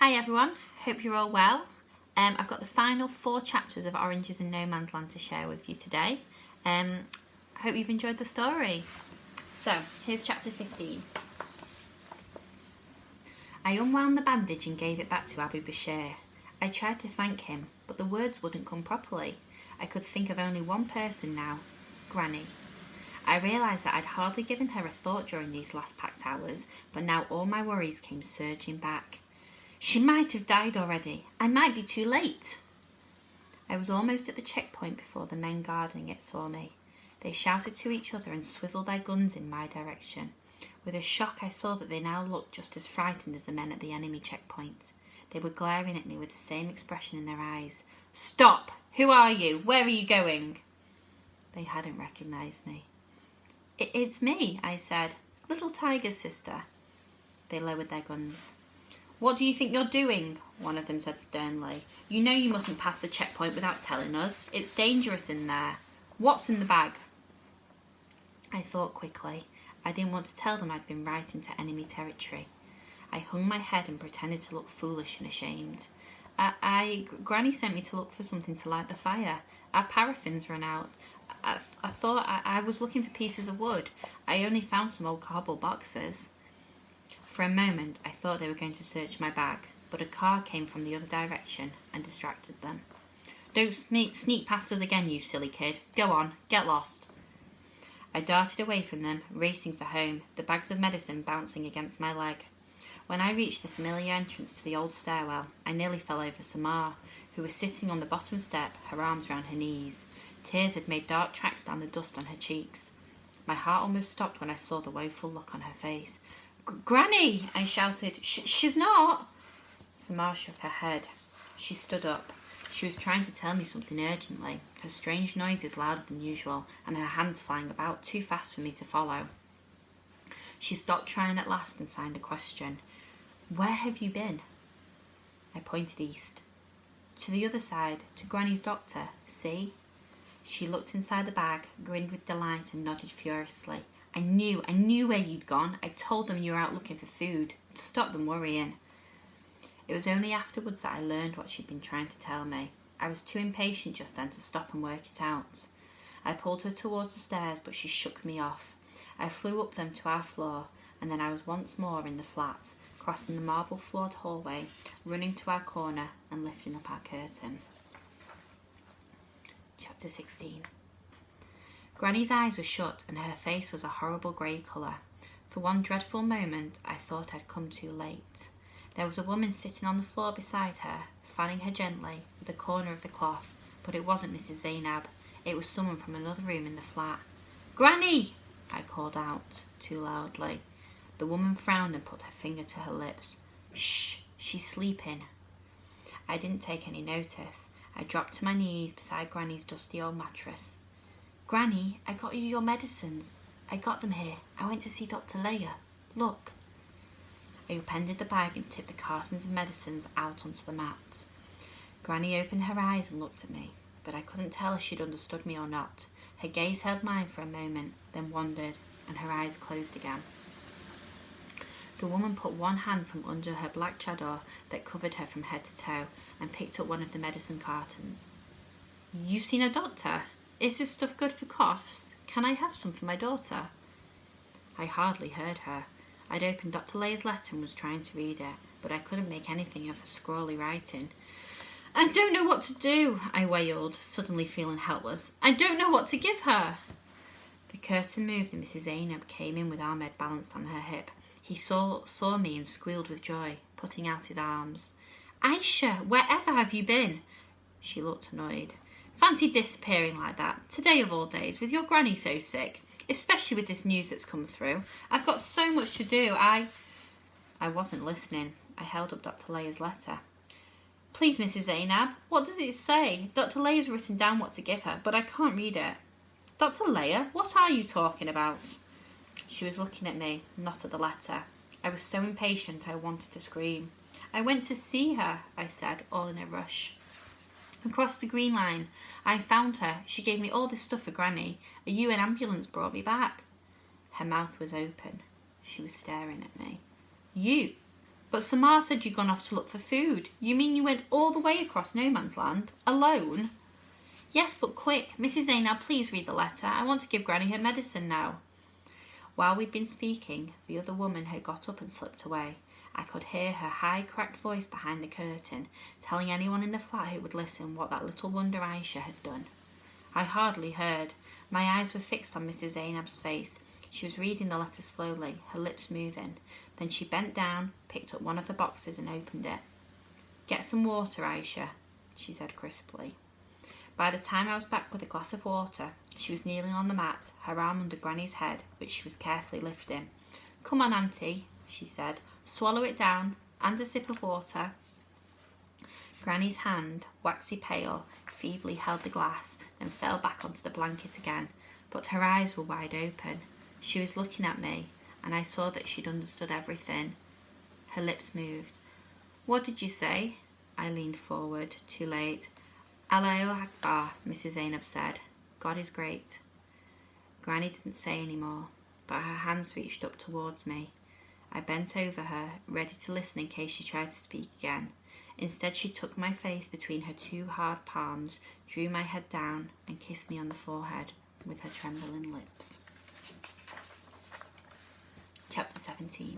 Hi everyone, hope you're all well. I've got the final 4 chapters of Oranges in No Man's Land to share with you today. I hope you've enjoyed the story. So, here's chapter 15. I unwound the bandage and gave it back to Abu Bashir. I tried to thank him, but the words wouldn't come properly. I could think of only one person now, Granny. I realised that I'd hardly given her a thought during these last packed hours, but now all my worries came surging back. She might have died already. I might be too late. I was almost at the checkpoint before the men guarding it saw me. They shouted to each other and swiveled their guns in my direction. With a shock, I saw that they now looked just as frightened as the men at the enemy checkpoint. They were glaring at me with the same expression in their eyes. Stop! Who are you? Where are you going? They hadn't recognised me. It's me, I said. Little Tiger's sister. They lowered their guns. What do you think you're doing? One of them said sternly. You know you mustn't pass the checkpoint without telling us. It's dangerous in there. What's in the bag? I thought quickly. I didn't want to tell them I'd been right into enemy territory. I hung my head and pretended to look foolish and ashamed. Granny sent me to look for something to light the fire. Our paraffin's run out. I thought I was looking for pieces of wood. I only found some old cardboard boxes. For a moment, I thought they were going to search my bag, but a car came from the other direction and distracted them. Don't sneak past us again, you silly kid. Go on, get lost. I darted away from them, racing for home, the bags of medicine bouncing against my leg. When I reached the familiar entrance to the old stairwell, I nearly fell over Samar, who was sitting on the bottom step, her arms round her knees. Tears had made dark tracks down the dust on her cheeks. My heart almost stopped when I saw the woeful look on her face. Granny! I shouted. She's not! Samar shook her head. She stood up. She was trying to tell me something urgently, her strange noises louder than usual, and her hands flying about too fast for me to follow. She stopped trying at last and signed a question. Where have you been? I pointed east. To the other side, to Granny's doctor. See? She looked inside the bag, grinned with delight and nodded furiously. I knew where you'd gone. I told them you were out looking for food, to stop them worrying. It was only afterwards that I learned what she'd been trying to tell me. I was too impatient just then to stop and work it out. I pulled her towards the stairs, but she shook me off. I flew up them to our floor, and then I was once more in the flat, crossing the marble-floored hallway, running to our corner and lifting up our curtain. Chapter 16. Granny's eyes were shut and her face was a horrible grey colour. For one dreadful moment I thought I'd come too late. There was a woman sitting on the floor beside her, fanning her gently with a corner of the cloth, but it wasn't Mrs. Zainab. It was someone from another room in the flat. Granny! I called out, too loudly. The woman frowned and put her finger to her lips. Shh! She's sleeping. I didn't take any notice. I dropped to my knees beside Granny's dusty old mattress. Granny, I got you your medicines. I got them here. I went to see Dr. Leia. Look. I appended the bag and tipped the cartons of medicines out onto the mat. Granny opened her eyes and looked at me, but I couldn't tell if she'd understood me or not. Her gaze held mine for a moment, then wandered, and her eyes closed again. The woman put one hand from under her black chador that covered her from head to toe and picked up one of the medicine cartons. You seen a doctor? Is this stuff good for coughs? Can I have some for my daughter? I hardly heard her. I'd opened Dr. Leia's letter and was trying to read it, but I couldn't make anything of her scrawly writing. I don't know what to do, I wailed, suddenly feeling helpless. I don't know what to give her. The curtain moved and Mrs. Zainab came in with Ahmed balanced on her hip. He saw me and squealed with joy, putting out his arms. Aisha, wherever have you been? She looked annoyed. Fancy disappearing like that, today of all days, with your granny so sick, especially with this news that's come through. I've got so much to do. I wasn't listening. I held up Dr. Leia's letter. Please, Mrs. Zainab, what does it say? Dr. Leia's written down what to give her, but I can't read it. Dr. Leia, what are you talking about? She was looking at me, not at the letter. I was so impatient I wanted to scream. I went to see her, I said, all in a rush. Across the green line. I found her. She gave me all this stuff for Granny. A UN ambulance brought me back. Her mouth was open. She was staring at me. You? But Samar said you'd gone off to look for food. You mean you went all the way across no man's land, alone? Yes, but quick. Mrs. Zainab, please read the letter. I want to give Granny her medicine now. While we'd been speaking, the other woman had got up and slipped away. I could hear her high, cracked voice behind the curtain, telling anyone in the flat who would listen what that little wonder Aisha had done. I hardly heard. My eyes were fixed on Mrs. Zainab's face. She was reading the letter slowly, her lips moving. Then she bent down, picked up one of the boxes and opened it. Get some water, Aisha, she said crisply. By the time I was back with a glass of water, she was kneeling on the mat, her arm under Granny's head, which she was carefully lifting. Come on, Auntie, she said. Swallow it down, and a sip of water. Granny's hand, waxy pale, feebly held the glass, then fell back onto the blanket again, but her eyes were wide open. She was looking at me, and I saw that she'd understood everything. Her lips moved. What did you say? I leaned forward, too late. Allahu Akbar, Mrs. Zainab said. God is great. Granny didn't say any more, but her hands reached up towards me. I bent over her, ready to listen in case she tried to speak again. Instead, she took my face between her two hard palms, drew my head down, and kissed me on the forehead with her trembling lips. Chapter 17.